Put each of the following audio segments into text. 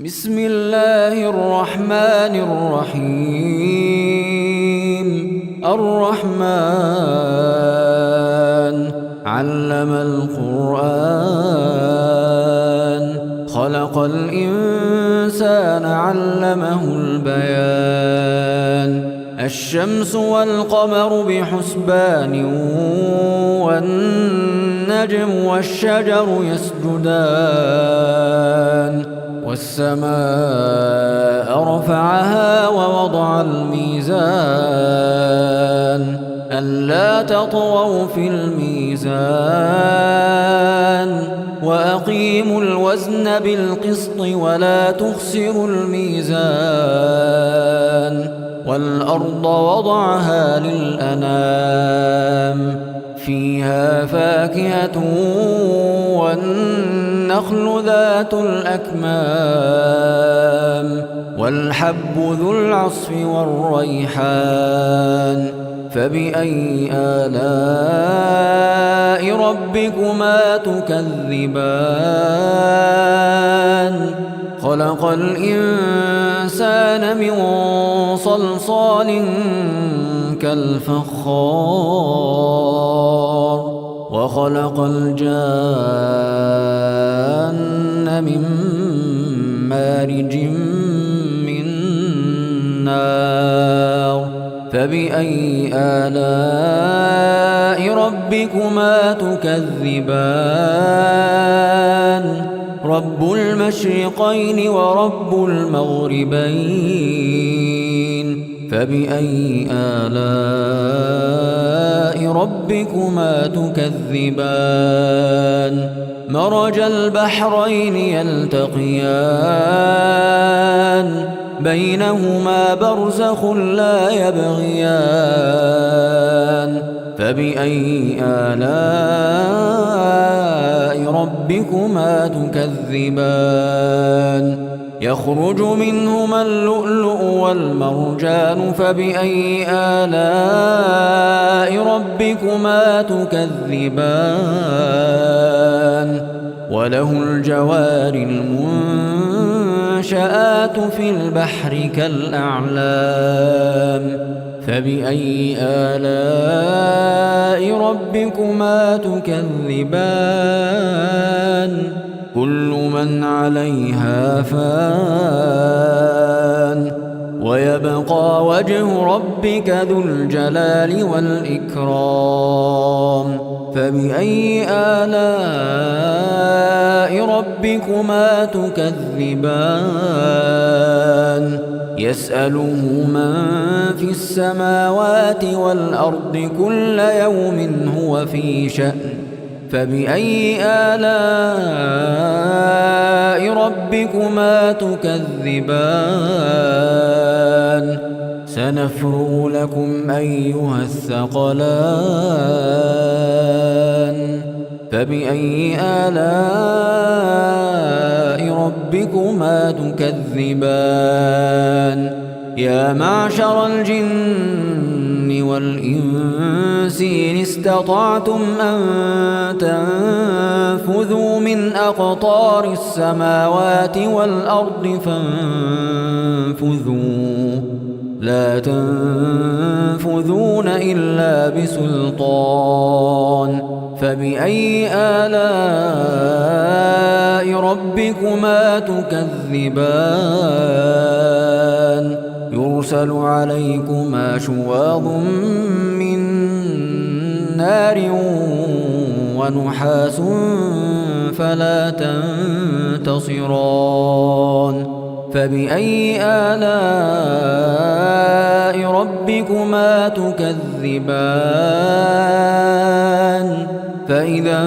بسم الله الرحمن الرحيم. الرحمن علم القرآن، خلق الإنسان علمه البيان. الشمس والقمر بحسبان، والنجم والشجر يسجدان. والسماء رفعها ووضع الميزان، ألا تطغوا في الميزان، وأقيموا الوزن بالقسط ولا تخسروا الميزان. والأرض وضعها للأنام، فيها فاكهة والنخل ذات الأكمام، والحب ذو العصف والريحان. فبأي آلاء ربكما تكذبان؟ خلق الإنسان من صلصال كالفخار، وخلق الجان من مارج من نار. فبأي آلاء ربكما تكذبان؟ رب المشرقين ورب المغربين. فبأي آلاء ربكما تكذبان؟ مرج البحرين يلتقيان، بينهما برزخ لا يبغيان. فبأي آلاء ربكما تكذبان؟ يخرج منهما اللؤلؤ والمرجان. فبأي آلاء ربكما تكذبان؟ وله الجوار المنشآت في البحر كالأعلام. فبأي آلاء ربكما تكذبان؟ كل من عليها فان، ويبقى وجه ربك ذو الجلال والإكرام. فبأي آلاء ربكما تكذبان؟ يسأله من في السماوات والأرض كل يوم هو في شأن. فبأي آلاء ربكما تكذبان؟ سنفرغ لكم أيها الثقلان. فبأي آلاء ربكما تكذبان؟ يا معشر الجن والإنس إن استطعتم أن تنفذوا من أقطار السماوات والأرض فانفذوا، لا تنفذون إلا بسلطان. فبأي آلاء ربكما تكذبان؟ يرسل عليكما شواظ من نار ونحاس فلا تنتصران. فبأي آلاء ربكما تكذبان؟ فإذا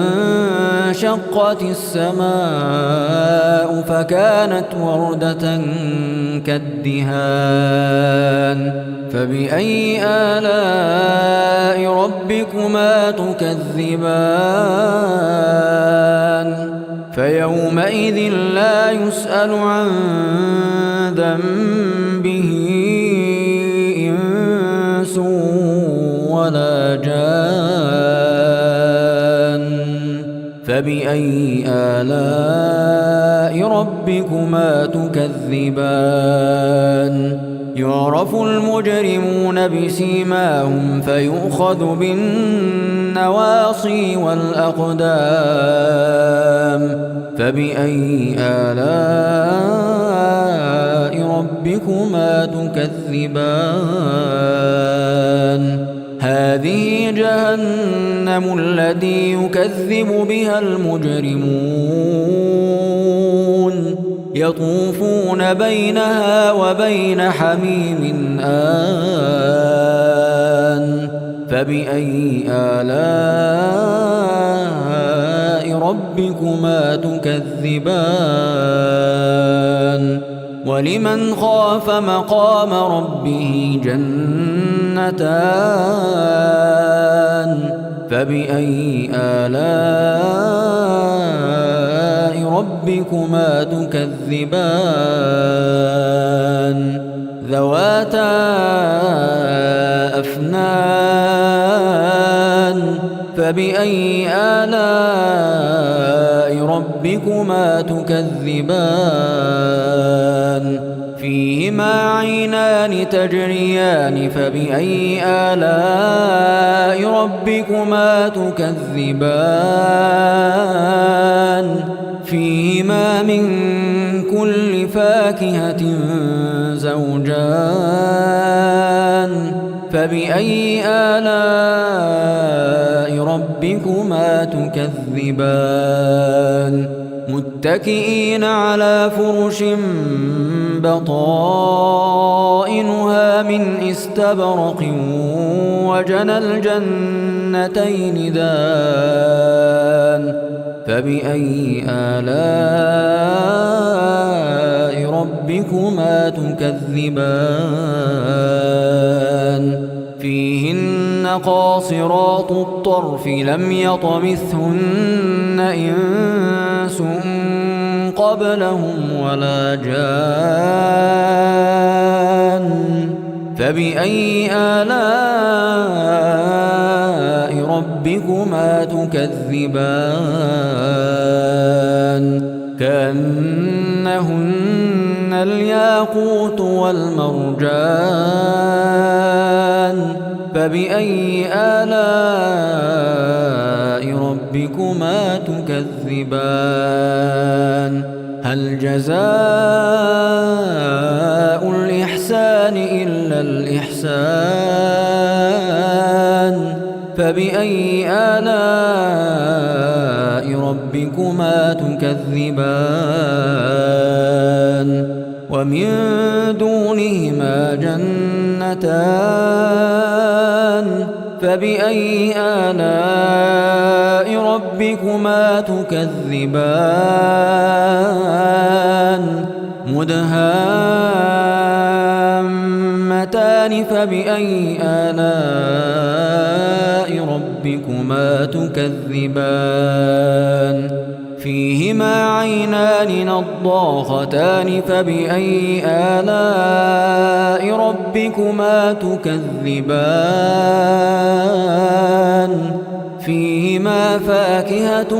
انشقت السماء فكانت وردة كالدهان. فبأي آلاء ربكما تكذبان؟ فيومئذ لا يسأل عن ذنبه إنس ولا جان. فبأي آلاء ربكما تكذبان يعرف المجرمون بسيماهم فيؤخذ بالنواصي والأقدام فبأي آلاء ربكما تكذبان هذه جهنم التي يكذب بها المجرمون يطوفون بينها وبين حميم آن فبأي آلاء ربكما تكذبان ولمن خاف مقام ربه جنتان فبأي آلاء ربكما تكذبان ذواتا أفنان فبأي آلاء ربكما تكذبان فيهما عينان تجريان فبأي آلاء ربكما تكذبان فيهما من كل فاكهة زوجان فبأي آلاء ربكما تكذبان متكئين على فرش بطائنها من استبرق وجنى الجنتين دان فبأي آلاء ربكما تكذبان فيهن قاصرات الطرف لم يطمثهن إنس قبلهم ولا جان فبأي آلاء ربكما تكذبان كأنهن الياقوت والمرجان فبأي آلاء ربكما تكذبان هل جزاء الإحسان إلا الإحسان فبأي آلاء ربكما تكذبان ومن دونهما جنتان فبأي آلاء ربكما تكذبان مدهامتان فبأي آلاء ربكما تكذبان فيهما عينان نضاختان فبأي آلاء ربكما تكذبان فيهما فاكهة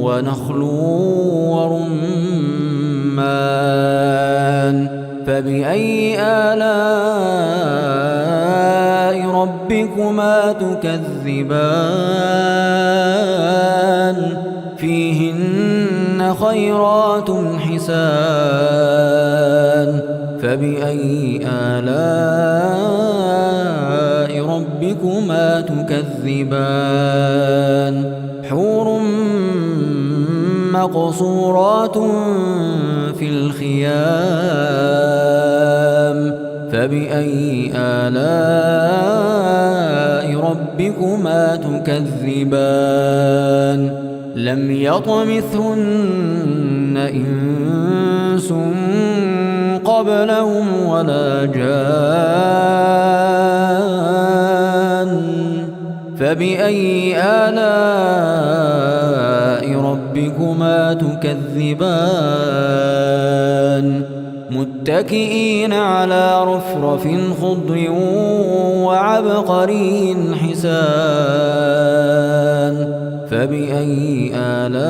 ونخل ورمان فبأي آلاء ربكما تكذبان فيهن خيرات حسان فبأي آلاء ربكما تكذبان حور مقصورات في الخيام فبأي آلاء ربكما تكذبان لم يطمثهن إنس قبلهم ولا جان فبأي آلاء ربكما تكذبان متكئين على رفرف خضر وعبقري حسان فبأي آلاء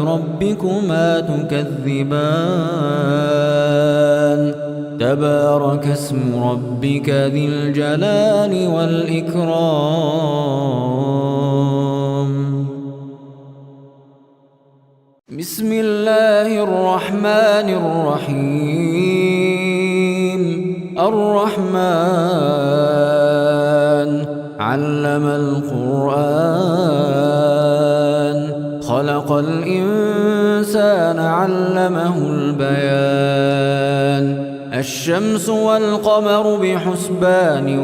ربكما تكذبان تبارك اسم ربك ذي الجلال والإكرام بسم الله الرحمن الرحيم الرحمن علم القرآن خلق الإنسان علمه البيان الشمس والقمر بحسبان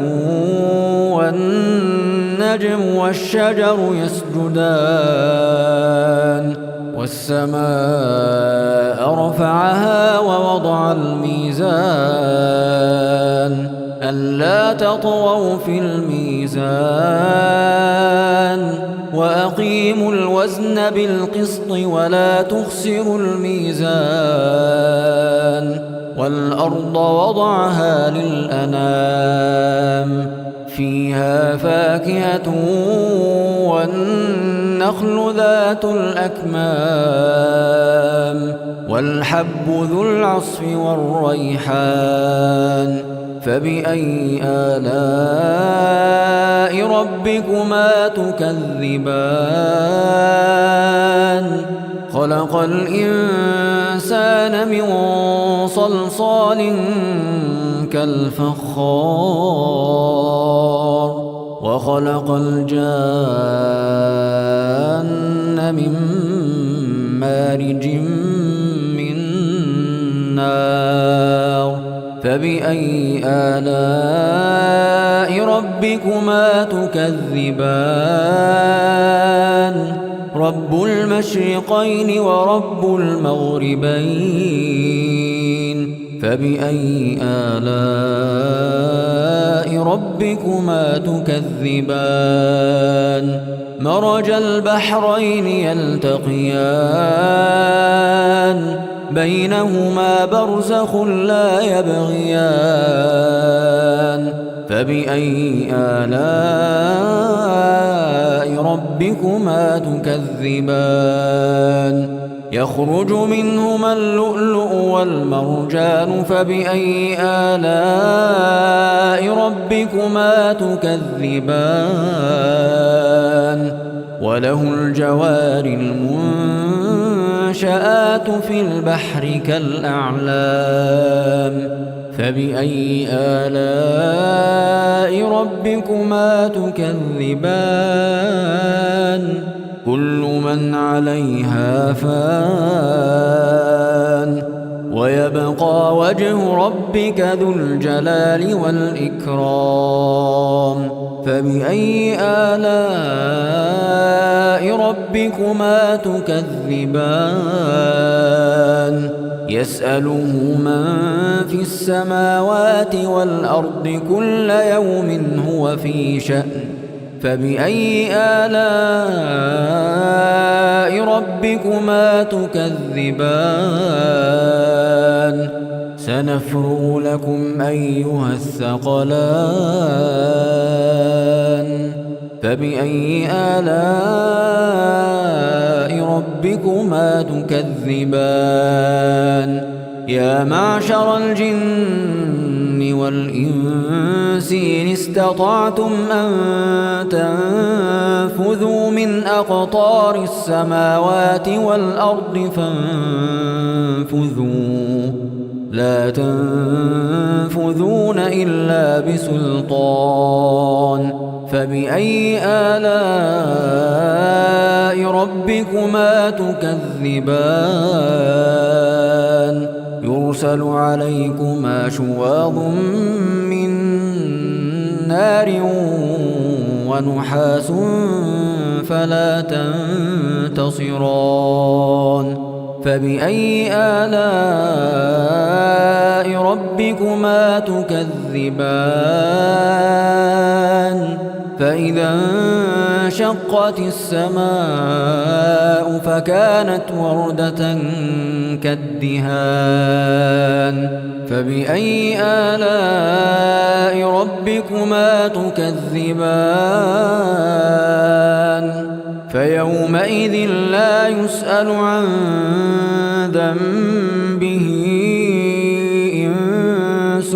والنجم والشجر يسجدان والسماء رفعها ووضع الميزان ألا تطغوا في الميزان وأقيموا الوزن بالقسط ولا تخسروا الميزان والأرض وضعها للأنام فيها فاكهة والنخل ذات الأكمام والحب ذو العصف والريحان فبأي آلاء ربكما تكذبان خلق الإنسان من صلصال كالفخار وخلق الجان من مارج من نار فبأي آلاء ربكما تكذبان رب المشرقين ورب المغربين فبأي آلاء ربكما تكذبان مرج البحرين يلتقيان بينهما برزخ لا يبغيان فبأي آلاء ربكما تكذبان يخرج منهما اللؤلؤ والمرجان فبأي آلاء ربكما تكذبان وله الجوار المنشآت في البحر كالأعلام فبأي آلاء ربكما تكذبان كل من عليها فان ويبقى وجه ربك ذو الجلال والإكرام فبأي آلاء ربكما تكذبان يسأله من في السماوات والأرض كل يوم هو في شأن فبأي آلاء ربكما تكذبان سنفرغ لكم أيها الثقلان فبأي آلاء ربكما تكذبان يا معشر الجن والإنس إن استطعتم أن تنفذوا من أقطار السماوات والأرض فانفذوا لا تنفذون إلا بسلطان فبأي آلاء ربكما تكذبان يرسل عليكما شواظ من نار ونحاس فلا تنتصران فبأي آلاء ربكما تكذبان فإذا انشقت السماء فكانت وردة كالدهان فبأي آلاء ربكما تكذبان فيومئذ لا يسأل عن ذنبه إنس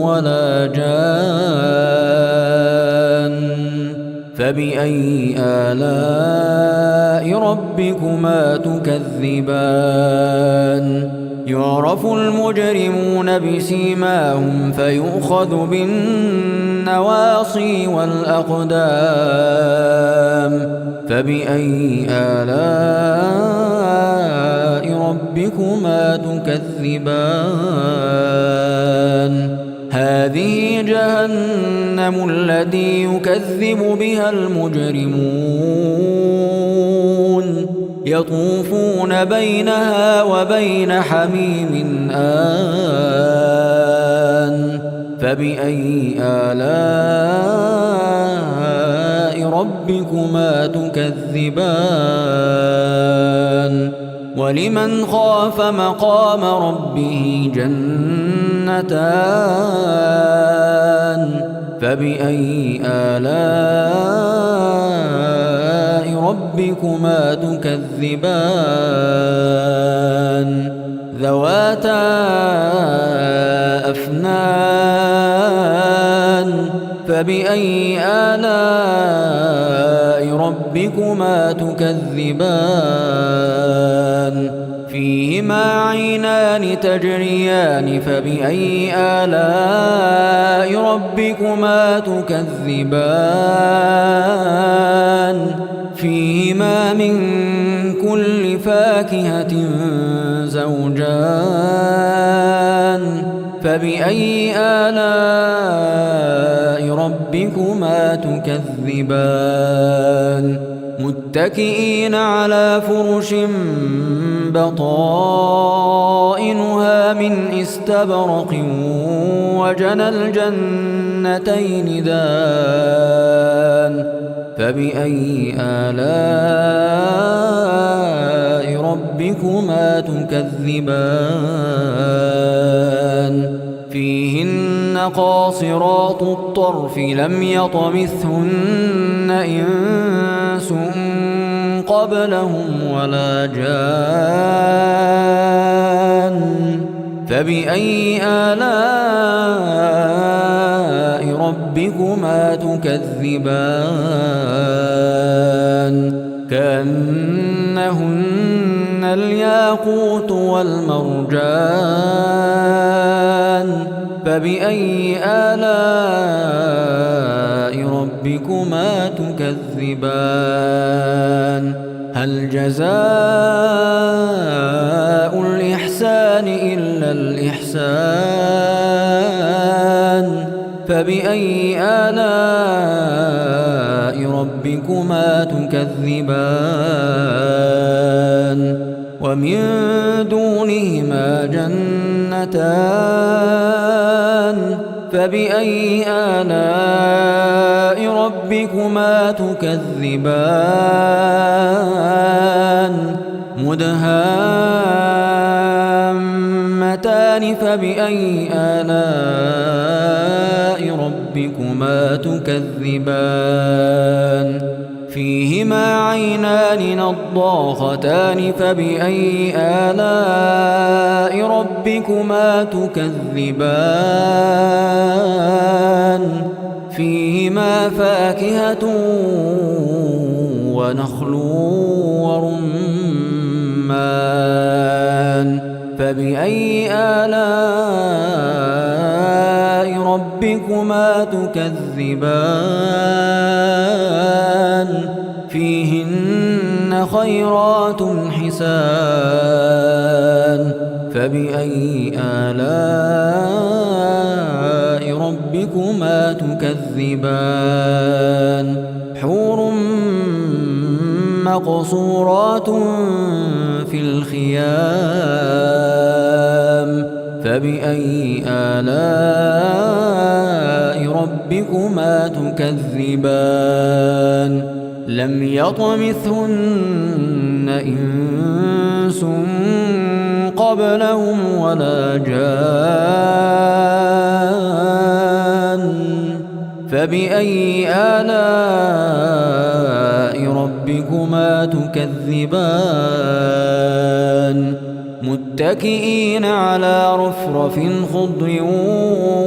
ولا جان فبأي آلاء ربكما تكذبان يعرف المجرمون بسيماهم فيؤخذ بالنواصي والأقدام فبأي آلاء ربكما تكذبان هذه جهنم التي يكذب بها المجرمون يطوفون بينها وبين حميم آن فبأي آلاء ربكما تكذبان ولمن خاف مقام ربه جنتان فبأي آلاء ربكما تكذبان ذواتا أفنان فبأي آلاء ربكما تكذبان فيهما عينان تجريان فبأي آلاء ربكما تكذبان فيهما من كل فاكهة زوجان فبأي آلاء ربكما تكذبان متكئين على فرش بطائنها من استبرق وجنى الجنتين دان فبأي آلاء ربكما تكذبان فيهن قاصرات الطرف لم يطمثهن إنس قبلهم ولا جان فبأي آلاء ربكما تكذبان كأنهن الياقوت والمرجان فبأي آلاء ربكما تكذبان هل جزاء الإحسان إلا الإحسان فبأي آلاء ربكما تكذبان ومن دونهما جنتان فبأي آلاء ربكما تكذبان مدهامتان فبأي آلاء ربكما تكذبان فيهما عينان نضاختان فبأي آلاء ربكما تكذبان فيهما فاكهة ونخل ورمان فبأي آلاء ربكما تكذبان فيهن خيرات حسان فبأي آلاء ربكما تكذبان حور مقصورات في الخيام فبأي آلاء ربكما تكذبان لم يطمثهن إنس قبلهم ولا جان فبأي آلاء ربكما تكذبان متكئين على رفرف خضر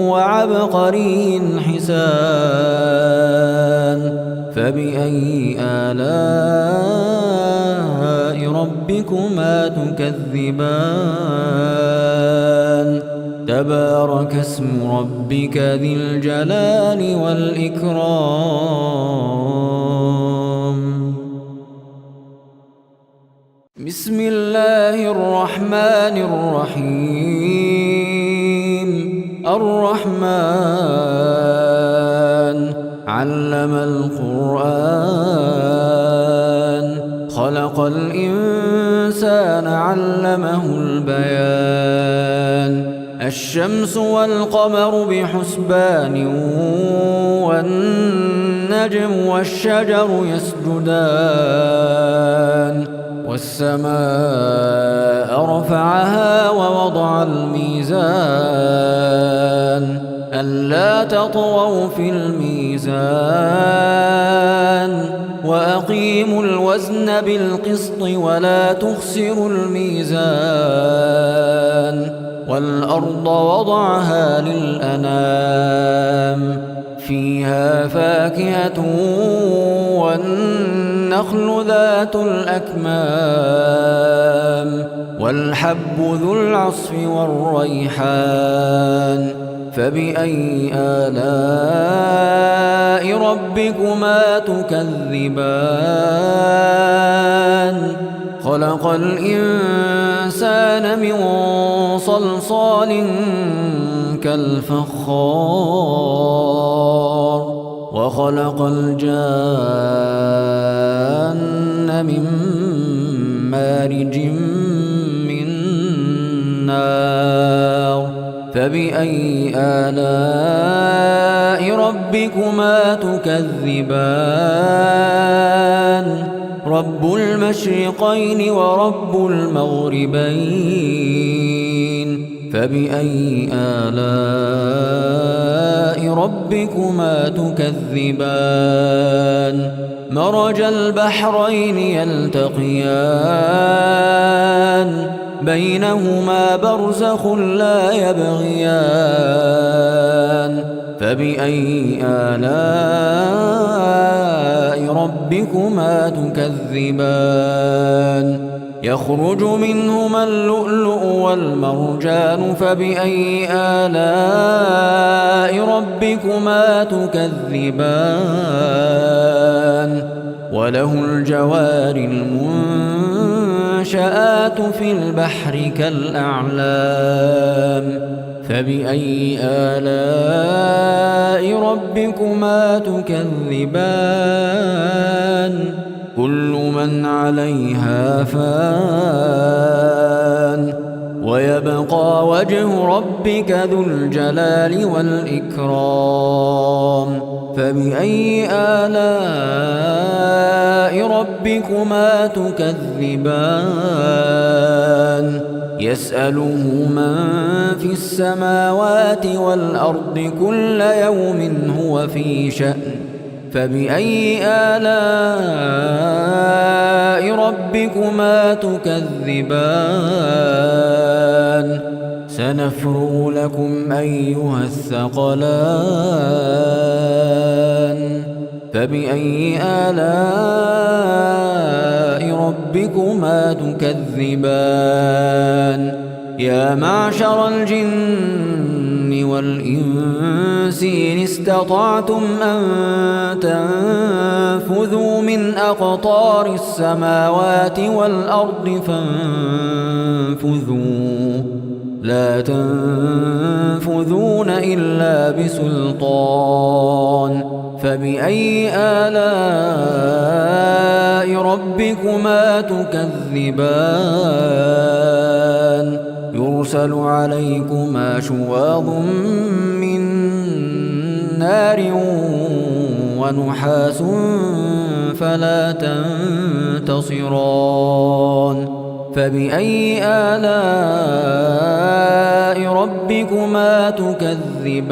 وعبقري حسان فبأي آلاء ربكما تكذبان تبارك اسم ربك ذي الجلال والإكرام بسم الله الرحمن الرحيم الرحمن علم القرآن خلق الإنسان علمه البيان الشمس والقمر بحسبان والنجم والشجر يسجدان والسماء رفعها ووضع الميزان ألا تطغوا في الميزان وأقيموا الوزن بالقسط ولا تخسروا الميزان والأرض وضعها للأنام فيها فاكهة والنخل ذات الأكمام والحب ذو العصف والريحان فبأي آلاء ربكما تكذبان خلق الإنسان من صلصال كالفخار وخلق الجان من مارج من نار فبأي آلاء ربكما تكذبان رب المشرقين ورب المغربين فبأي آلاء ربكما تكذبان مرج البحرين يلتقيان بينهما برزخ لا يبغيان فبأي آلاء ربكما تكذبان يخرج منهما اللؤلؤ والمرجان فبأي آلاء ربكما تكذبان وله الجوار المنشآت في البحر كالأعلام فبأي آلاء ربكما تكذبان كل من عليها فان ويبقى وجه ربك ذو الجلال والإكرام فبأي آلاء ربكما تكذبان يسأله من في السماوات والأرض كل يوم هو في شأن فبأي آلاء ربكما تكذبان سنفرغ لكم أيها الثقلان فبأي آلاء ربكما تكذبان يا معشر الجن والإنس إن استطعتم أن تنفذوا من أقطار السماوات والأرض فانفذوا لا تنفذون إلا بسلطان فبأي آلاء ربكما تكذبان يرسل عليكما شواظ من نار ونحاس فلا تنتصران فبأي آلاء ربكما تكذبان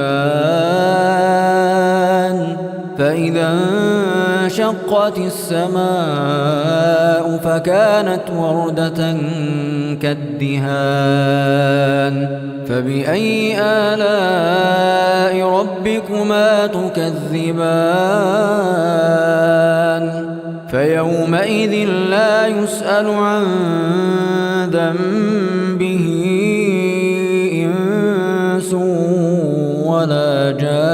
فإذا انشقت السماء فكانت وردة كالدهان فبأي آلاء ربكما تكذبان فيومئذ لا يسأل عن ذنبه إنس ولا جان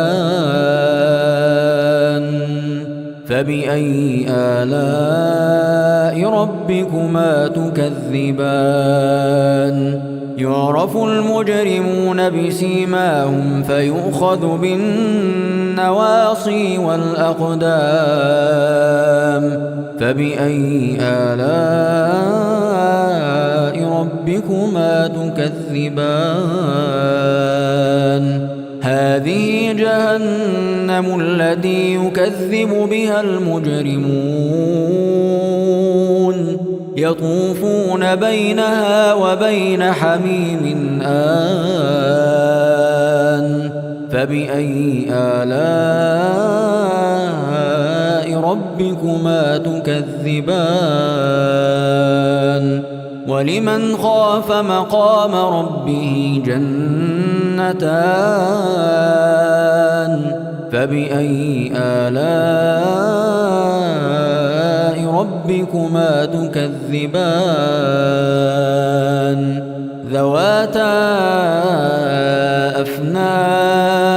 فبأي آلاء ربكما تكذبان يعرف المجرمون بسيماهم فيؤخذ بالنواصي والأقدام فبأي آلاء ربكما تكذبان هذه جهنم التي يكذب بها المجرمون يطوفون بينها وبين حميم آن فبأي آلاء ربكما تكذبان ولمن خاف مقام ربه جنتان فبأي آلاء ربكما تكذبان ذواتا أفنان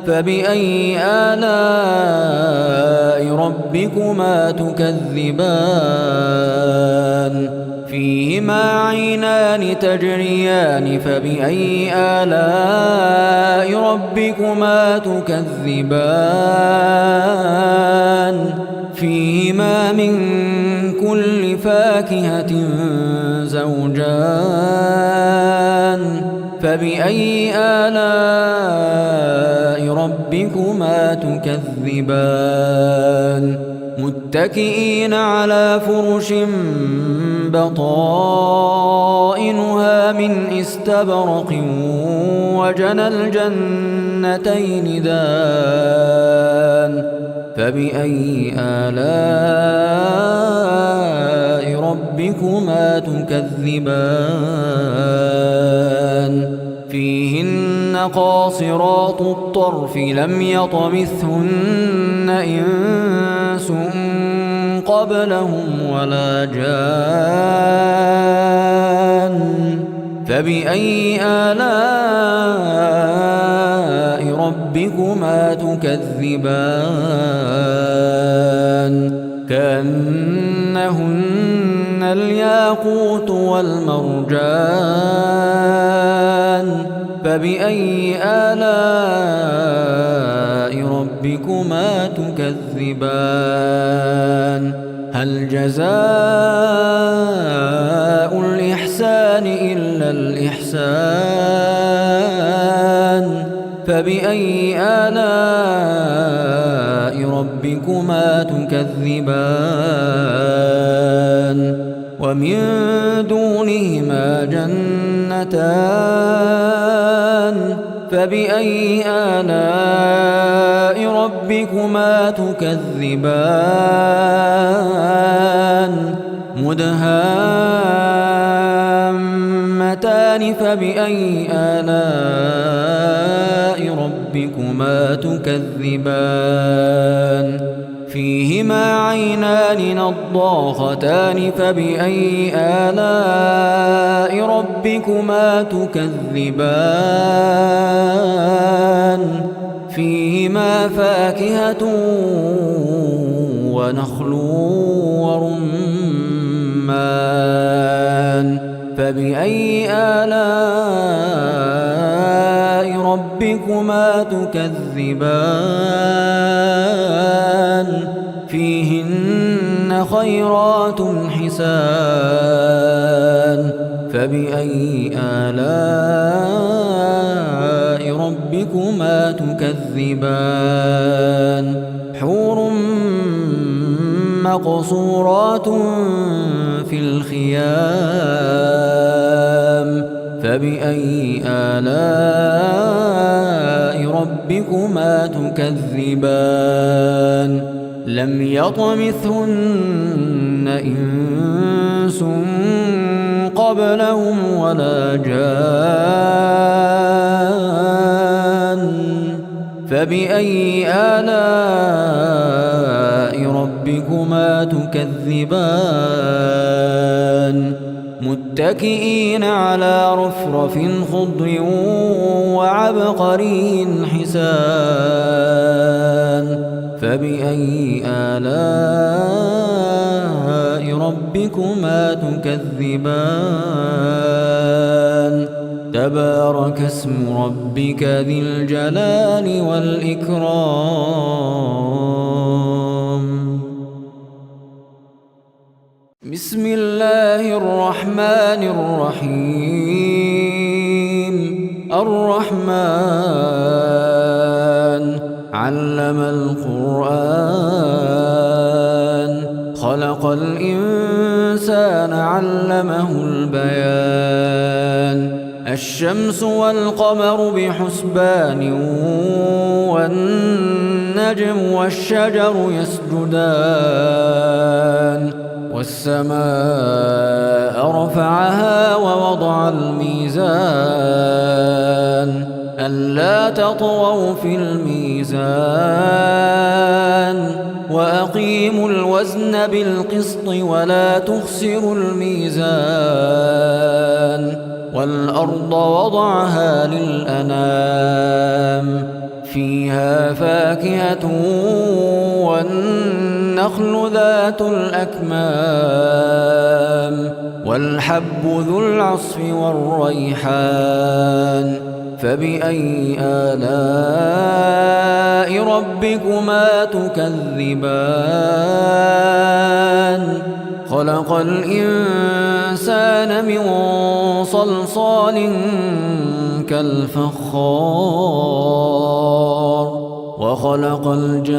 فبأي آلاء ربكما تكذبان فيهما عينان تجريان فبأي آلاء ربكما تكذبان فيهما من كل فاكهة زوجان فبأي آلاء ربكما تكذبان متكئين على فرش بطائنها من استبرق وجنى الجنتين دان فبأي آلاء ربكما تكذبان فيهن قاصرات الطرف لم يطمثهن إنس قبلهم ولا جان فبأي آلاء ربكما تكذبان كأنهن الياقوت والمرجان فبأي آلاء ربكما تكذبان هل جزاء الإحسان إلا الإحسان فبأي آلاء ربكما تكذبان ومن دونهما جنتان فبأي آلاء ربكما تكذبان مدهامتان فبأي آلاء ربكما تكذبان فيهما عينان نضاختان فبأي آلاء ربكما تكذبان فيهما فاكهة ونخل ورمان فبأي آلاء ربكما تكذبان فيهن خيرات حسان فبأي آلاء ربكما تكذبان حور مقصورات في الخيام فبأي آلاء ربكما تكذبان لم يطمثهن إنس قبلهم ولا جان فبأي آلاء ربكما تكذبان متكئين على رفرف خضر وعبقري حسان فبأي آلاء ربكما تكذبان تبارك اسم ربك ذي الجلال والإكرام بسم الله الرحمن الرحيم الرحمن علم القرآن خلق الإنسان علمه البيان الشمس والقمر بحسبان والنجم والشجر يسجدان والسماء رفعها ووضع الميزان ألا تطغوا في الميزان وأقيموا الوزن بالقسط ولا تخسروا الميزان والأرض وضعها للأنام فيها فاكهة والنخل ذات الأكمام والحب ذو العصف والريحان فبأي آلاء ربكما تكذبان خلق الإنسان من صلصال كالفخار وخلق الجان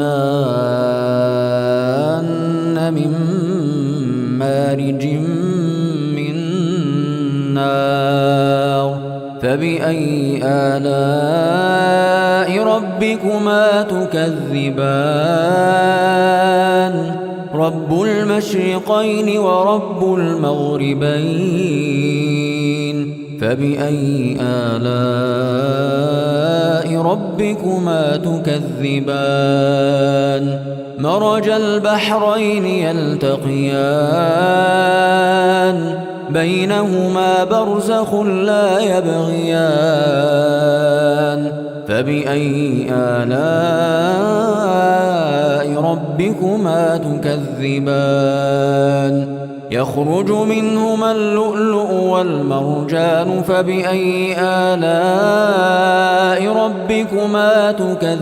من مارج من نار فبأي آلاء ربكما تكذبان رب المشرقين ورب المغربين فبأي آلاء ربكما تكذبان مرج البحرين يلتقيان بينهما برزخ لا يبغيان فبأي آلاء ربكما تكذبان يخرج منهما اللؤلؤ والمرجان فبأي آلاء ربكما تكذبان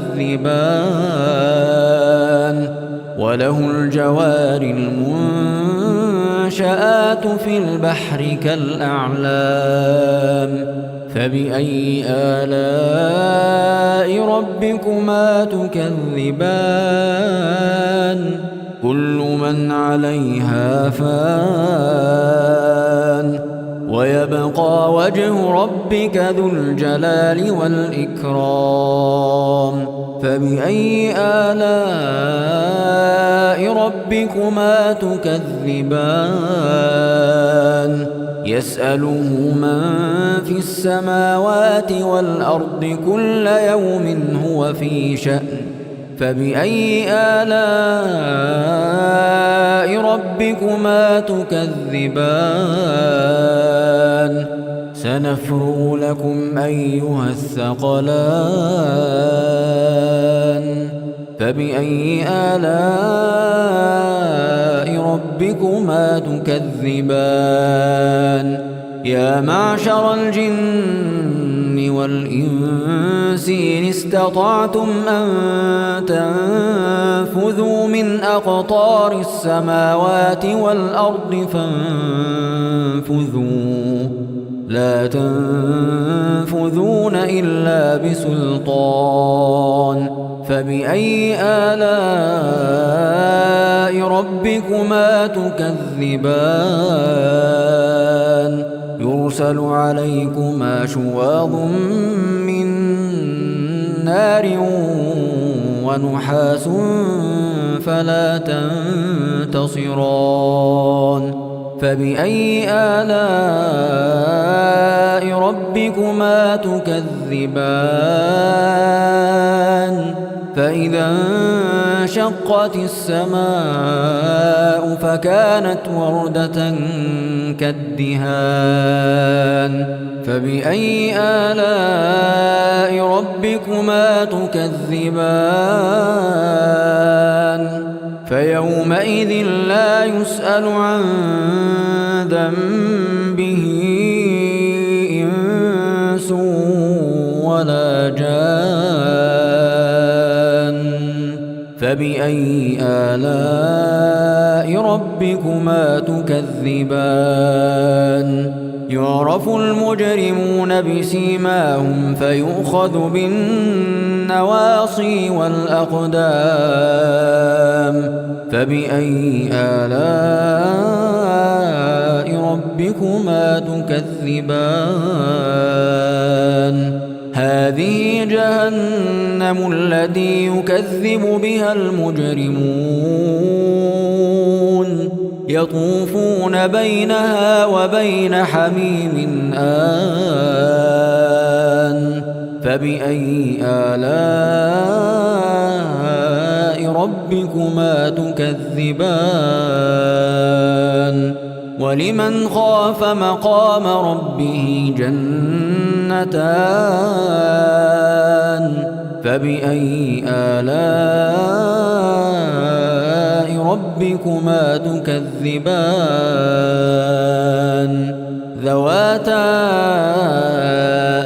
وله الجوار المنشآت في البحر كالأعلام فبأي آلاء ربكما تكذبان كل من عليها فان ويبقى وجه ربك ذو الجلال والإكرام فبأي آلاء ربكما تكذبان يسأله من في السماوات والأرض كل يوم هو في شأن فبأي آلاء ربكما تكذبان سنفرغ لكم أيها الثقلان فبأي آلاء ربكما تكذبان يا معشر الجن والإنس إن استطعتم أن تنفذوا من أقطار السماوات والأرض فانفذوا لا تنفذون تنفذون إلا بسلطان فبأي آلاء ربكما تكذبان يرسل عليكما شواظ من نار ونحاس فلا تنتصران فبأي آلاء ربكما تكذبان فإذا انشقت السماء فكانت وردة كالدهان فبأي آلاء ربكما تكذبان فيومئذ لا يسأل عن ذنبه إنس ولا جان فبأي آلاء ربكما تكذبان يعرف المجرمون بسيماهم فيؤخذ بالنواصي والأقدام فبأي آلاء ربكما تكذبان هذه جهنم التي يكذب بها المجرمون يطوفون بينها وبين حميم آن فبأي آلاء ربكما تكذبان ولمن خاف مقام ربه جنتان فبأي آلاء ربكما تكذبان ذواتا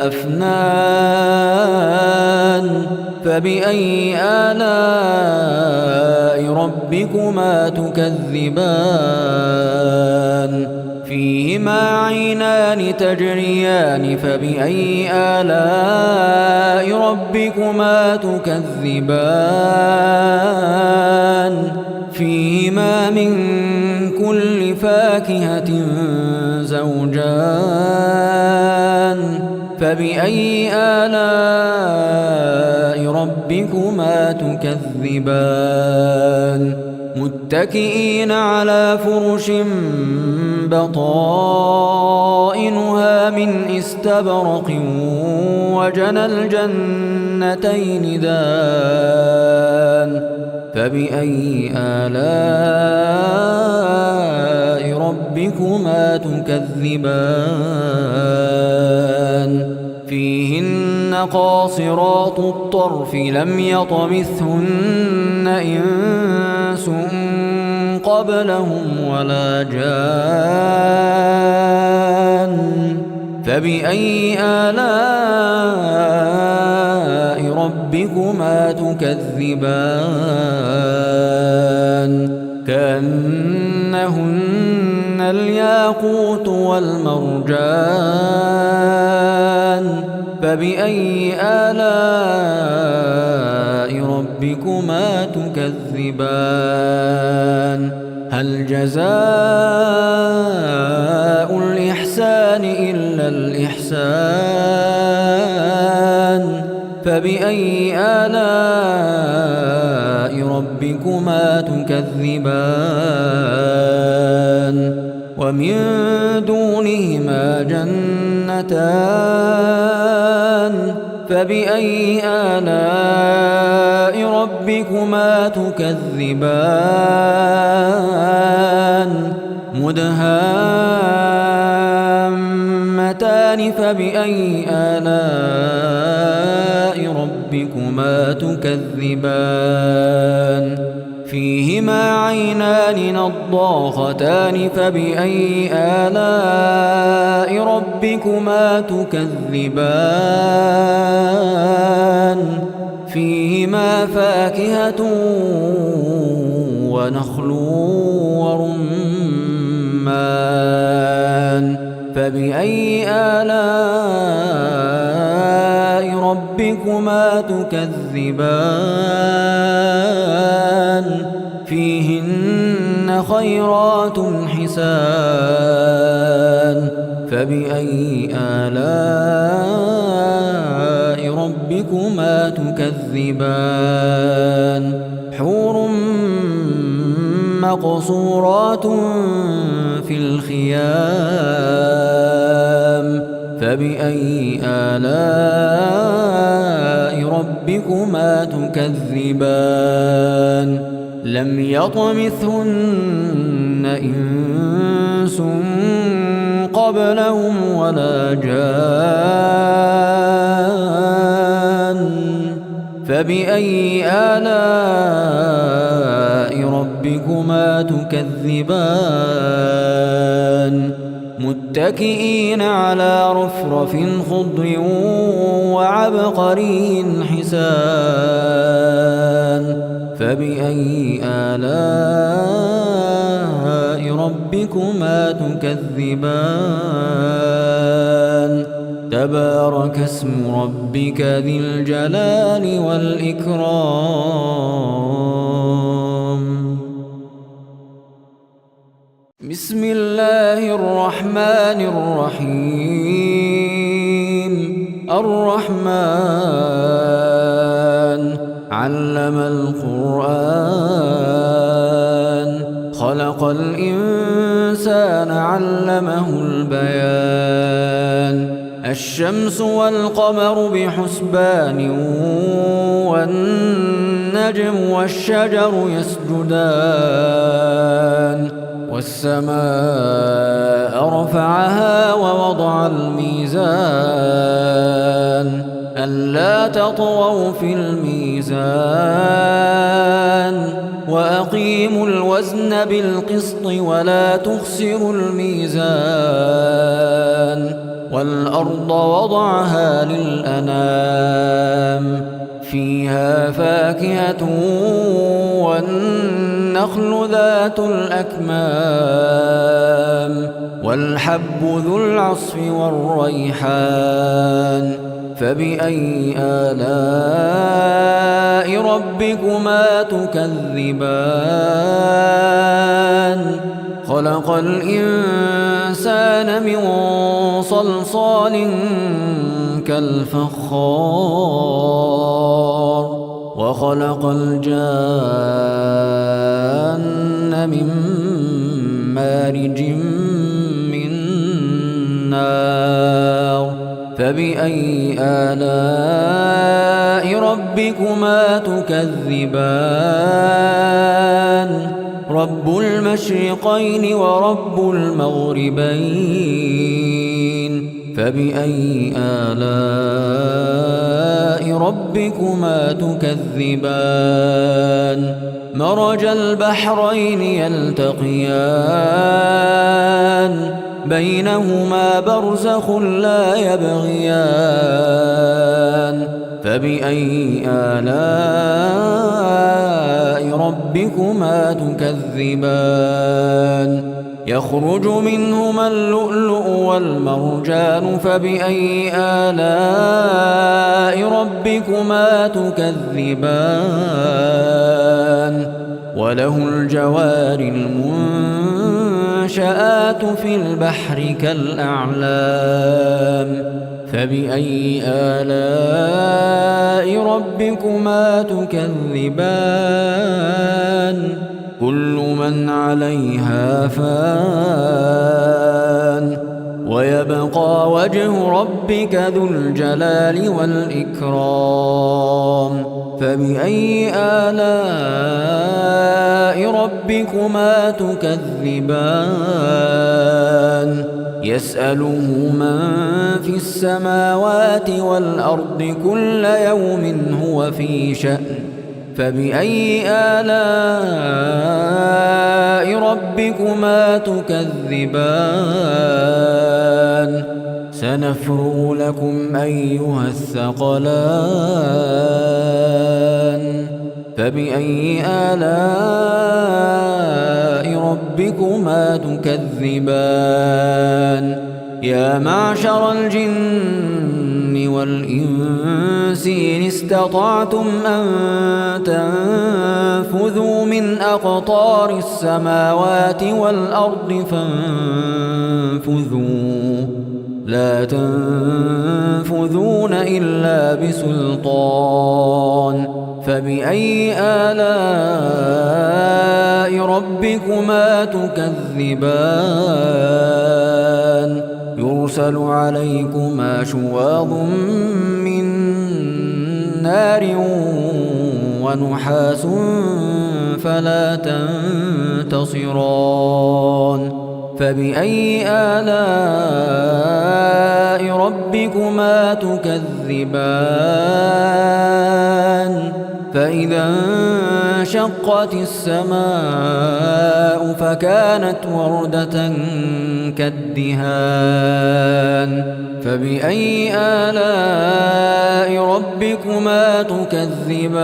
أفنان فبأي آلاء ربكما تكذبان فيهما عينان تجريان فبأي آلاء ربكما تكذبان فيهما من كل فاكهة زوجان فبأي آلاء ربكما تكذبان متكئين على فرش بطائنها من استبرق وجنى الجنتين دان فبأي آلاء ربكما تكذبان فيهن قاصرات الطرف لم يطمثهن إنس قبلهم ولا جان فبأي آلاء ربكما تكذبان كأنهن الياقوت والمرجان فبأي آلاء ربكما تكذبان هل جزاء الإحسان إلا الإحسان فبأي آلاء ربكما تكذبان ومن دونهما جنتان فبأي آلاء ربكما تكذبان مدهامتان فبأي آلاء ربكما تكذبان فيهما عينان نضاختان فبأي آلاء ربكما تكذبان فيهما فاكهة ونخل ورمان فبأي آلاء ربكما تكذبان فيهن خيرات حسان فبأي آلاء ربكما تكذبان حور مقصورات في الخيام فبأي آلاء ربكما تكذبان لم يطمثهن إنس قبلهم ولا جان فبأي آلاء ربكما تكذبان متكئين على رفرف خضر وعبقري حسان فبأي آلاء ربكما تكذبان تبارك اسم ربك ذي الجلال والإكرام بسم الله الرحمن الرحيم الرحمن علم القرآن خلق الإنسان علمه البيان الشمس والقمر بحسبان والنجم والشجر يسجدان والسماء رفعها ووضع الميزان ألا تطغوا في الميزان وأقيموا الوزن بالقسط ولا تخسروا الميزان والأرض وضعها للأنام فيها فاكهة والنخل ذات الأكمام والحب ذو العصف والريحان فبأي آلاء ربكما تكذبان خلق الإنسان من صلصال كالفخار وخلق الجان من مارج من نار فبأي آلاء ربكما تكذبان رب المشرقين ورب المغربين فبأي آلاء ربكما تكذبان مرج البحرين يلتقيان بينهما برزخ لا يبغيان فبأي آلاء ربكما تكذبان يخرج منهما اللؤلؤ والمرجان فبأي آلاء ربكما تكذبان وله الجوار المنشآت في البحر كالأعلام فبأي آلاء ربكما تكذبان كل من عليها فان ويبقى وجه ربك ذو الجلال والإكرام فبأي آلاء ربكما تكذبان يسأله من في السماوات والأرض كل يوم هو في شأن فبأي آلاء ربكما تكذبان سنفرغ لكم أيها الثقلان فبأي آلاء ربكما تكذبان يا معشر الجن والإنس إن استطعتم أن تنفذوا من أقطار السماوات والأرض فانفذوا لا تنفذون إلا بسلطان فبأي آلاء ربكما تكذبان يرسل عليكما شواظ من نار ونحاس فلا تنتصران فبأي آلاء ربكما تكذبان فإذا انشقت السماء فكانت وردة كالدهان فبأي آلاء ربكما تكذبان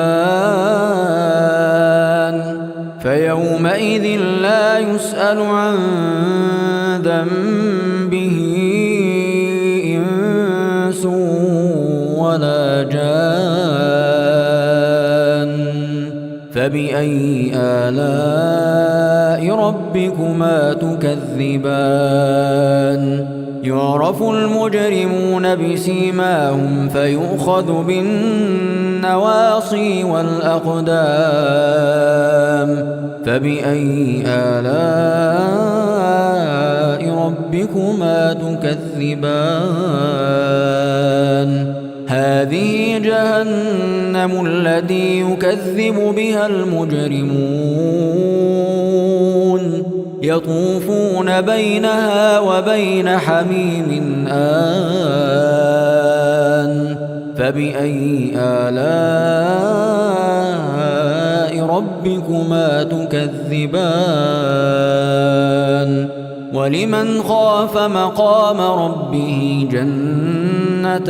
فيومئذ لا يسأل عن ذنبه إنس ولا جان فبأي آلاء ربكما تكذبان يعرف المجرمون بسيماهم فيؤخذ بالنواصي والأقدام فبأي آلاء ربكما تكذبان هذه جهنم التي يكذب بها المجرمون يطوفون بينها وبين حميم آن فبأي آلاء ربكما تكذبان ولمن خاف مقام ربه جنتان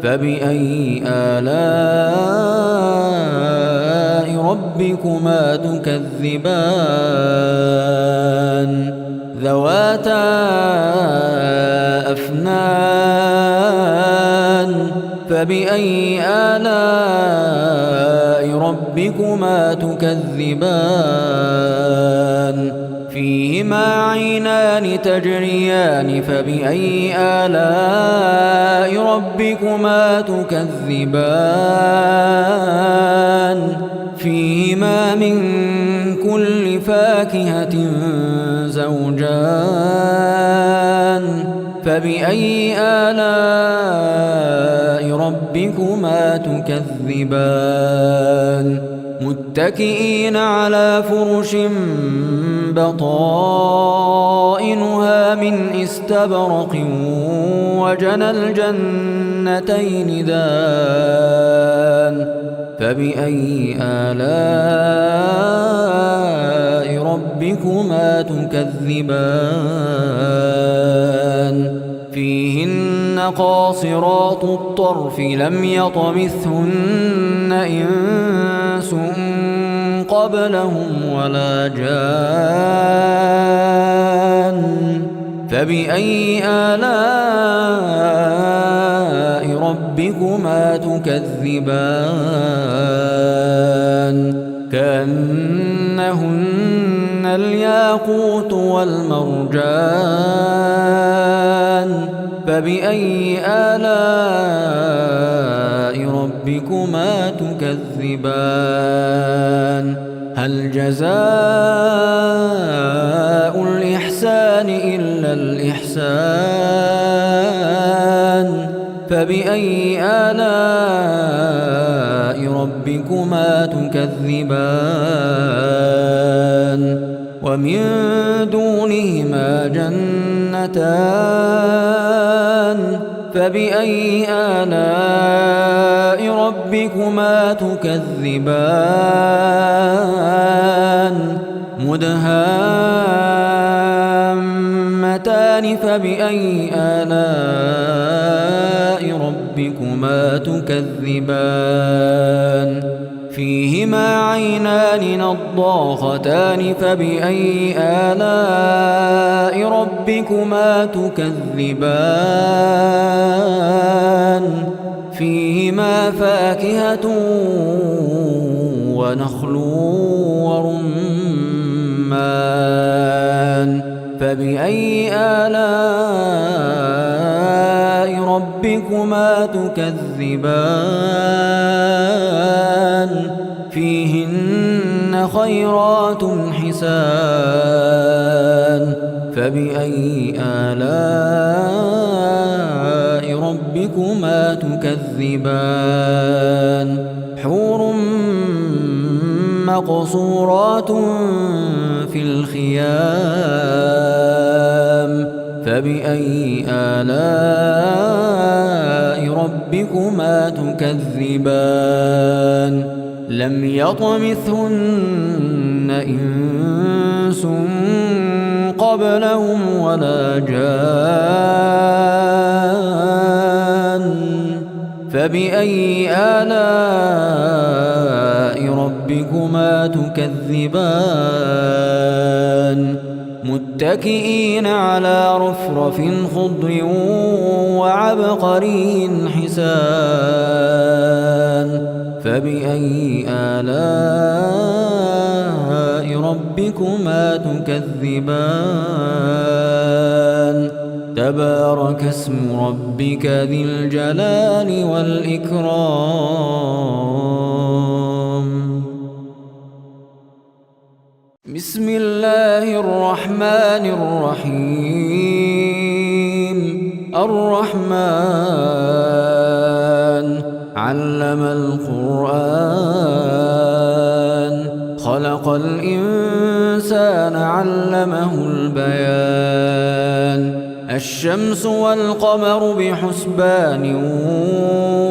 فبأي آلاء ربكما تكذبان ذواتا أفنان فبأي آلاء ربكما تكذبان فيهما عينان تجريان فبأي آلاء ربكما تكذبان فيهما من كل فاكهة زوجان فبأي آلاء ربكما تكذبان متكئين على فرش بطائنها من استبرق وجنى الجنتين دان فبأي آلاء ربكما تكذبان فيهن قاصرات الطرف لم يطمثهن إنس قبلهم ولا جان فبأي آلاء ربكما تكذبان كأنهن الياقوت والمرجان فبأي آلاء ربكما تكذبان هل جزاء الإحسان إلا الإحسان فبأي آلاء ربكما تكذبان ومن دونهما جنتان فبأي آلاء ربكما تكذبان مدهامتان فبأي آلاء ربكما تكذبان فيهما عينان نضاختان فبأي آلاء ربكما تكذبان فيهما فاكهة ونخل ورمان فبأي آلاء ربكما تكذبان فيهن خيرات حسان فبأي آلاء ربكما تكذبان حور مقصورات في الخيام فبأي آلاء ربكما تكذبان لم يطمثهن إنس قبلهم ولا جان فبأي آلاء ربكما تكذبان متكئين على رفرف خضر وعبقري حسان فبأي آلاء ربكما تكذبان تبارك اسم ربك ذي الجلال والإكرام بسم الله الرحمن الرحيم الرحمن علم القرآن خلق الإنسان علمه البيان الشمس والقمر بحسبان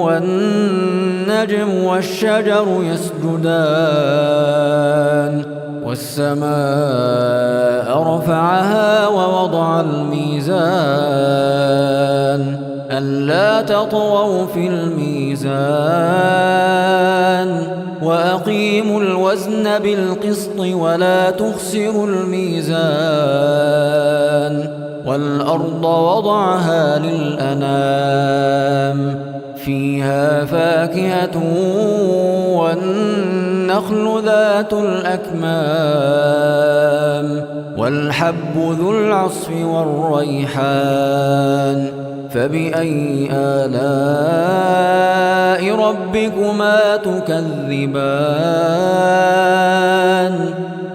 والنجم والشجر يسجدان والسماء رفعها ووضع الميزان ألا تطغوا في الميزان وأقيموا الوزن بالقسط ولا تخسروا الميزان والأرض وضعها للأنام فيها فاكهة والنخل ذات الأكمام والحب ذو العصف والريحان فبأي آلاء ربكما تكذبان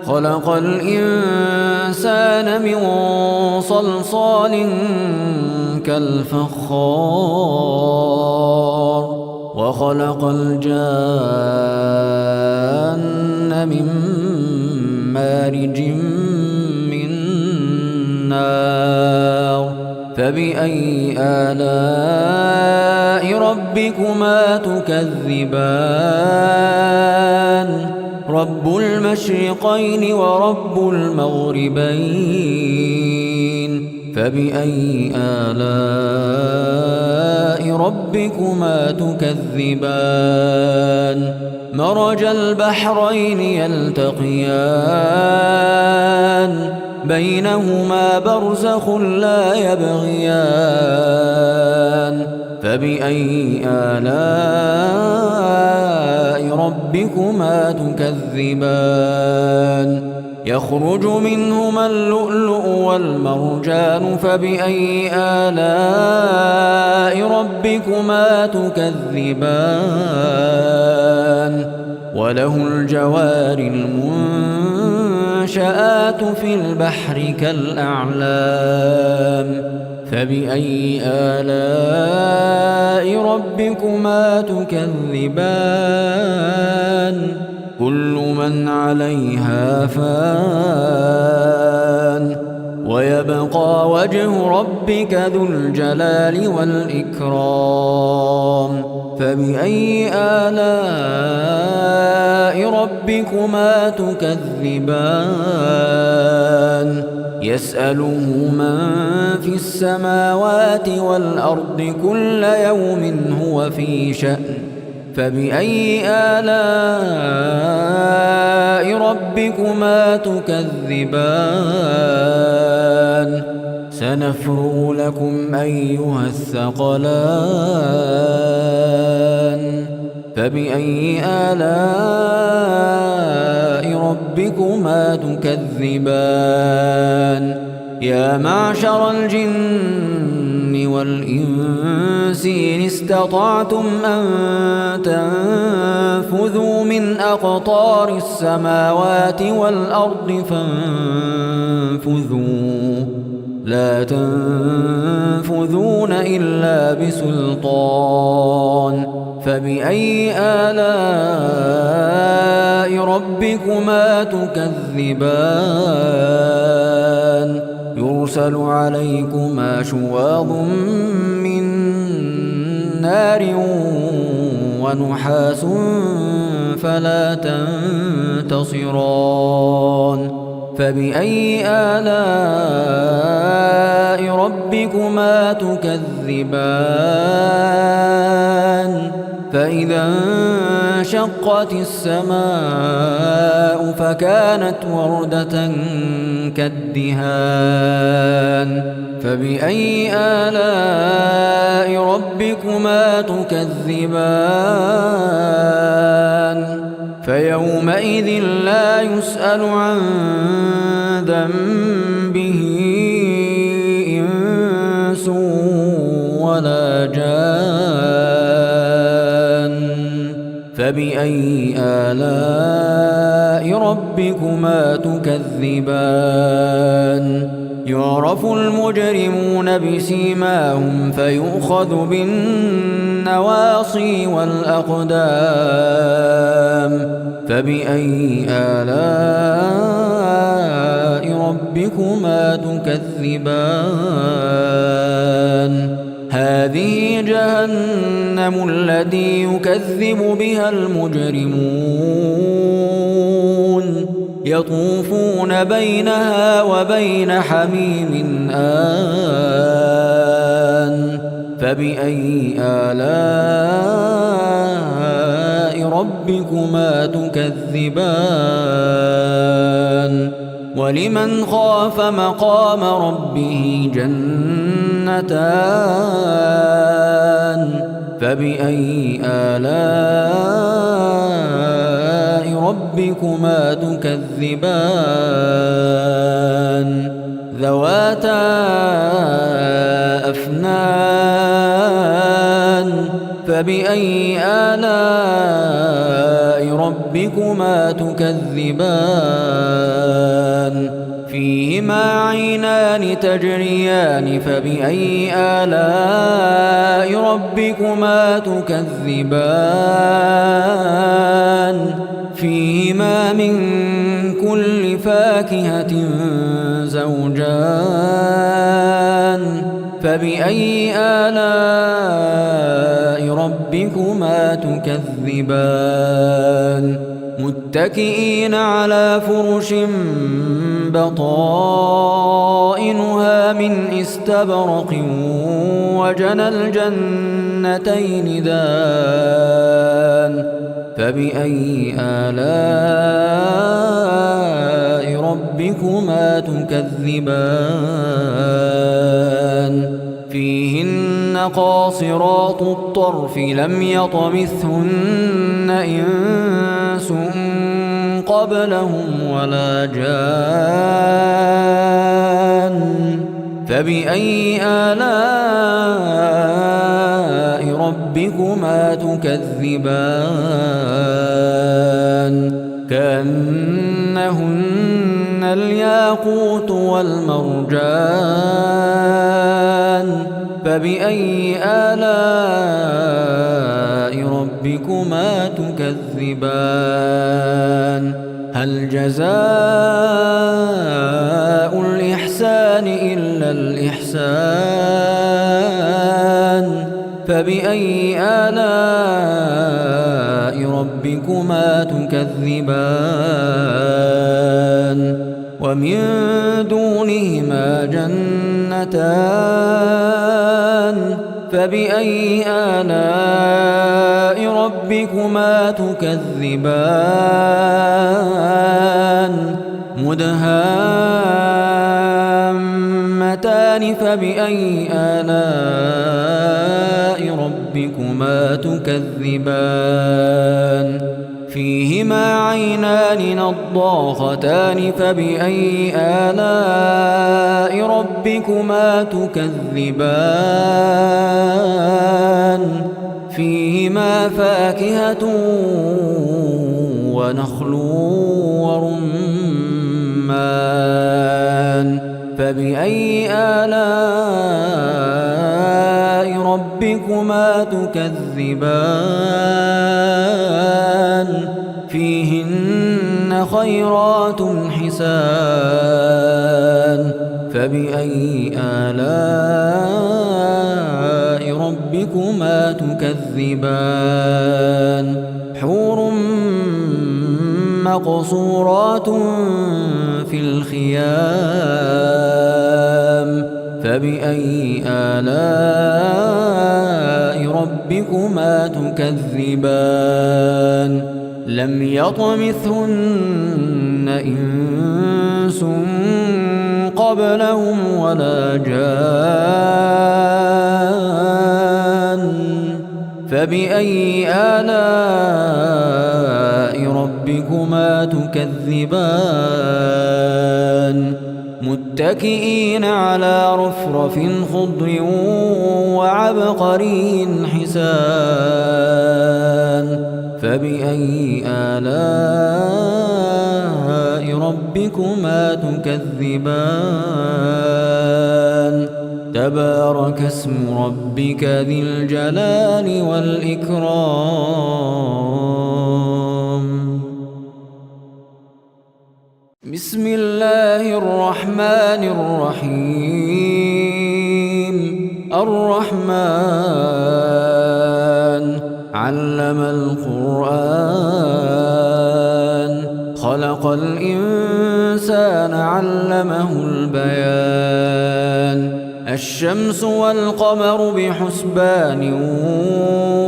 خلق الإنسان من صلصال كالفخار وخلق الجان من مارج من نار فبأي آلاء ربكما تكذبان رب المشرقين ورب المغربين فبأي آلاء ربكما تكذبان مرج البحرين يلتقيان بينهما برزخ لا يبغيان فبأي آلاء ربكما تكذبان يخرج منهما اللؤلؤ والمرجان فبأي آلاء ربكما تكذبان وله الجوار المنشآت في البحر كالأعلام فبأي آلاء ربكما تكذبان كل من عليها فان ويبقى وجه ربك ذو الجلال والإكرام فبأي آلاء ربكما تكذبان يسأله من في السماوات والأرض كل يوم هو في شأن فبأي آلاء ربكما تكذبان سنفرغ لكم أيها الثقلان فبأي آلاء ربكما تكذبان يا معشر الجن والإنس إن استطعتم أن تنفذوا من أقطار السماوات والأرض فانفذوا لا تنفذون إلا بسلطان فبأي آلاء ربكما تكذبان يرسل عليكما شواظ من نار ونحاس فلا تنتصران فبأي آلاء ربكما تكذبان فإذا انشقت السماء فكانت وردة كالدهان فبأي آلاء ربكما تكذبان فيومئذ لا يسأل عن ذنبه إنس ولا جان فبأي آلاء ربكما تكذبان يعرف المجرمون بسيماهم فيؤخذ بالنواصي والأقدام فبأي آلاء ربكما تكذبان هذه جهنم التي يكذب بها المجرمون يطوفون بينها وبين حميم آن فبأي آلاء ربكما تكذبان ولمن خاف مقام ربه جنتان فبأي آلاء ربكما تكذبان ذواتا أفنان فبأي آلاء ربكما تكذبان فيهما عينان تجريان فبأي آلاء ربكما تكذبان فيهما من كل فاكهة زوجان فبأي آلاء ربكما تكذبان متكئين على فرش بطائنها من استبرق وجنى الجنتين دان فبأي آلاء ربكما تكذبان فيهن قاصرات الطرف لم يطمثهن إنس قبلهم ولا جان فبأي آلاء ربكما تكذبان كأنهن الياقوت والمرجان فبأي آلاء ربكما تكذبان هل جزاء الإحسان إلا الإحسان فبأي آلاء ربكما تكذبان ومن دونهما جنتان فبأي آلاء ربكما تكذبان مدهامتان فبأي آلاء ربكما تكذبان فيهما عينان نضاختان فبأي آلاء ربكما تكذبان فيهما فاكهة ونخل ورمان فبأي آلاء ربكما تكذبان فيهن خيرات حسان فبأي آلاء ربكما تكذبان حور مقصورات في الخيام فبأي آلاء ربكما تكذبان لم يطمثهن إنس قبلهم ولا جان فبأي آلاء ربكما تكذبان متكئين على رفرف خضر وعبقري حسان فبأي آلاء ربكما تكذبان تبارك اسم ربك ذي الجلال والإكرام بسم الله الرحمن الرحيم الرحمن علم القرآن خلق الإنسان علمه البيان الشمس والقمر بحسبان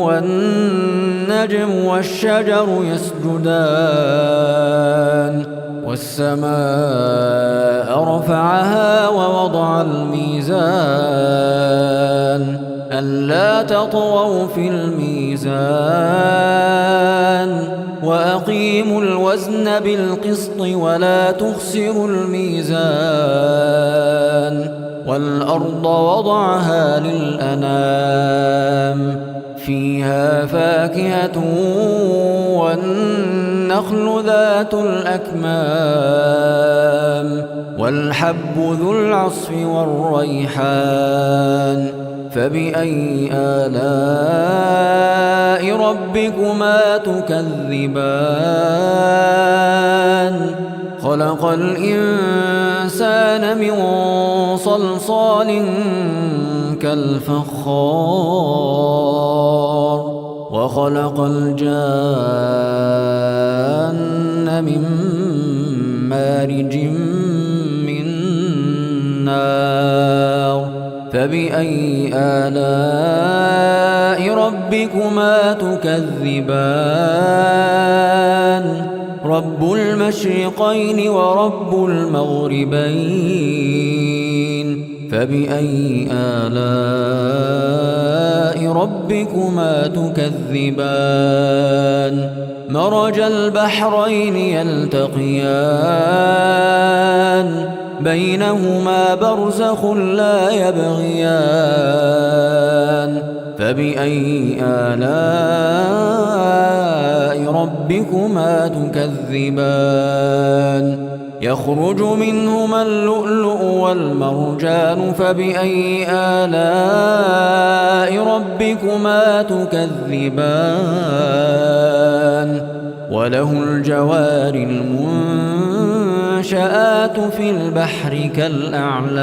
والنجم والشجر يسجدان والسماء رفعها ووضع الميزان ألا تطغوا في الميزان وأقيموا الوزن بالقسط ولا تخسروا الميزان والأرض وضعها للأنام فيها فاكهة والنخل ذات الأكمام والحب ذو العصف والريحان فبأي آلاء ربكما تكذبان خلق الإنسان من صلصال كالفخار وخلق الجان من مارج من نار فبأي آلاء ربكما تكذبان رب المشرقين ورب المغربين فبأي آلاء ربكما تكذبان مرج البحرين يلتقيان بينهما برزخ لا يبغيان فبأي آلاء ربكما تكذبان يخرج منهما اللؤلؤ والمرجان فبأي آلاء ربكما تكذبان وله الجوار المنشآت في البحر كالأعلام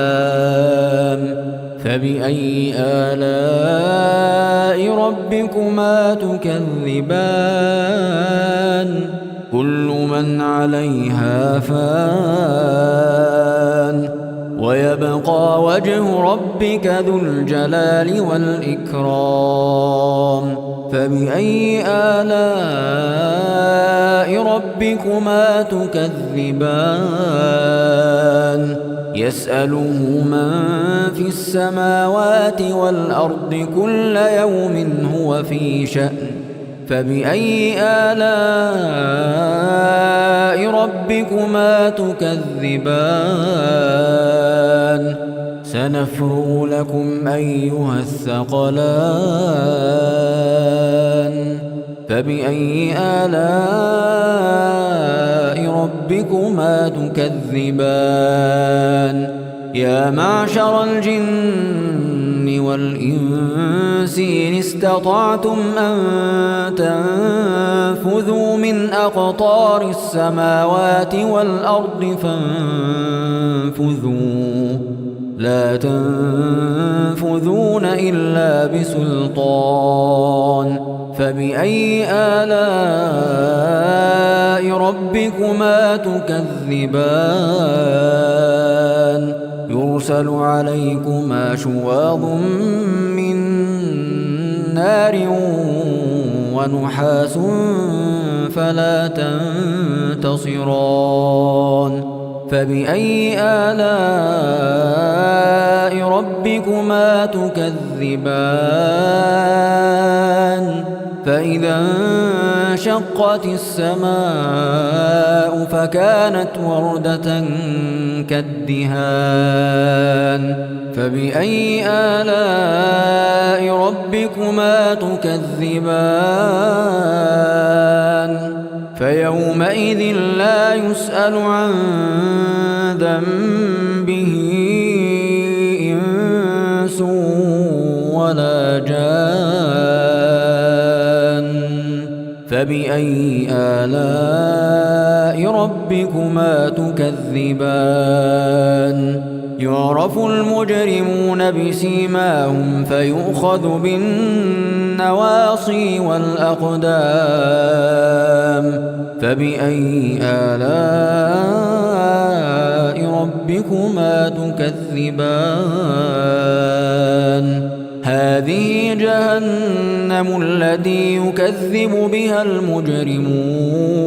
فبأي آلاء ربكما تكذبان كل من عليها فان ويبقى وجه ربك ذو الجلال والإكرام فبأي آلاء ربكما تكذبان يسأله من في السماوات والأرض كل يوم هو في شأن فبأي آلاء ربكما تكذبان سنفرغ لكم أيها الثقلان فبأي آلاء ربكما تكذبان يا معشر الجن والإنس إن استطعتم أن تنفذوا من أقطار السماوات والأرض فانفذوا لا تنفذون إلا بسلطان فبأي آلاء ربكما تكذبان يرسل عليكما شواظ من نار ونحاس فلا تنتصران فبأي آلاء ربكما تكذبان فإذا انشقت السماء فكانت وردة كالدهان فبأي آلاء ربكما تكذبان فيومئذ لا يسأل عن ذنبه إنس ولا جان فبأي آلاء ربكما تكذبان يعرف المجرمون بسيماهم فيؤخذ بالنواصي والأقدام فبأي آلاء ربكما تكذبان هذه جهنم التي يكذب بها المجرمون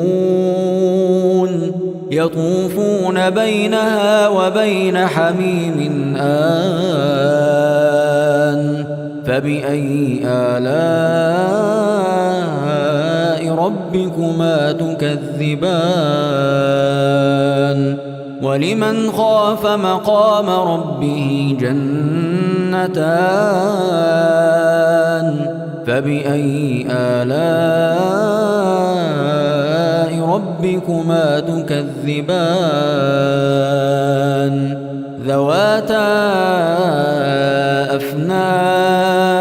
يطوفون بينها وبين حميم آن فبأي آلاء ربكما تكذبان ولمن خاف مقام ربه جنتان فبأي آلاء ربكما تكذبان ذواتا أفنان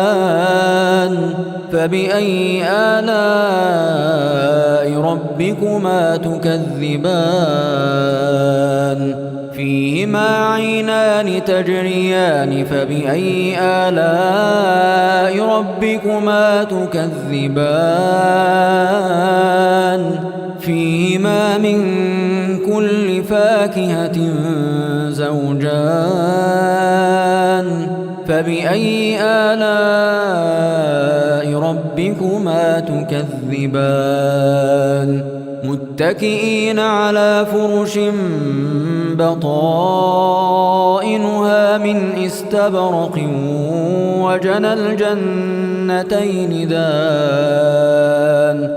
فبأي آلاء ربكما تكذبان فيهما عينان تجريان فبأي آلاء ربكما تكذبان فيهما من كل فاكهة زوجان فبأي آلاء ربكما تكذبان متكئين على فرش بطائنها من استبرق وجنى الجنتين دان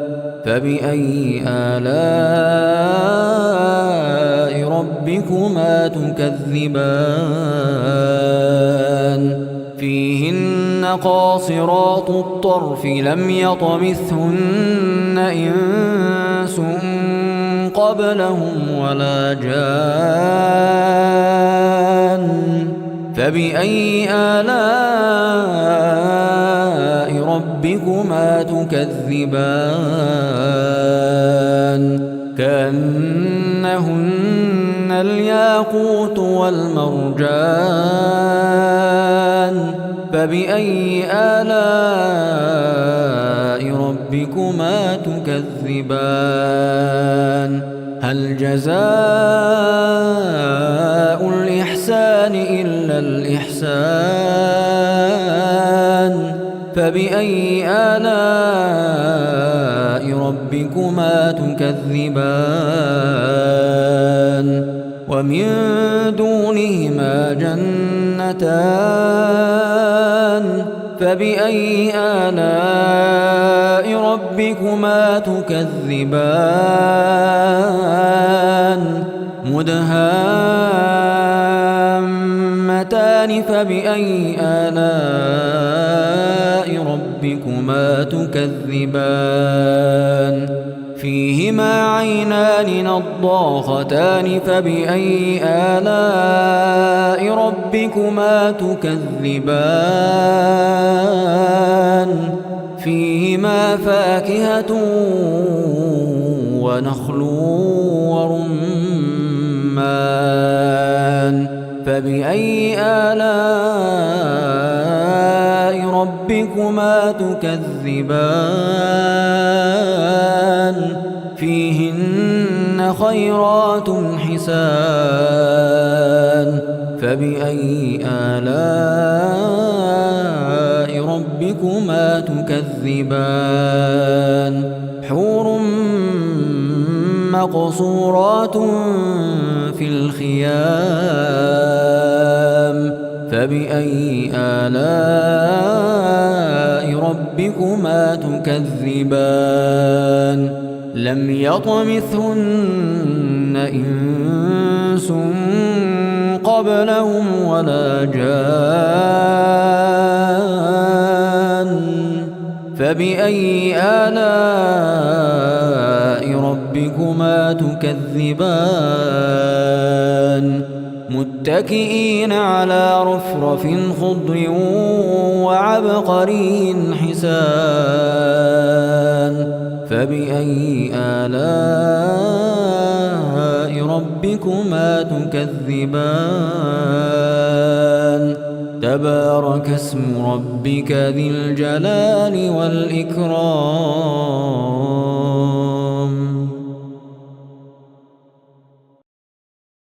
فبأي آلاء ربكما تكذبان فيهن قاصرات الطرف لم يطمثهن إنس قبلهم ولا جان فبأي آلاء ربكما تكذبان كأنهن الياقوت والمرجان فبأي آلاء ربكما تكذبان هل جزاء الإحسان الإحسان إلا الإحسان فبأي آلاء ربكما تكذبان ومن دونهما جنتان فبأي آلاء ربكما تكذبان مدهامتان فبأي آلاء ربكما تكذبان فيهما عينان نضاختان فبأي آلاء ربكما تكذبان فيهما فاكهة ونخل ورمان فبأي آلاء ربكما تكذبان فيهن خيرات حسان فبأي آلاء ربكما تكذبان حور مقصورات في الخيام فبأي آلاء ربكما تكذبان لم يطمثهن إنس قبلهم ولا جان فبأي آلاء ربكما تكذبان متكئين على رفرف خضر وعبقري حسان فبأي آلاء ربكما تكذبان تبارك اسم ربك ذي الجلال والإكرام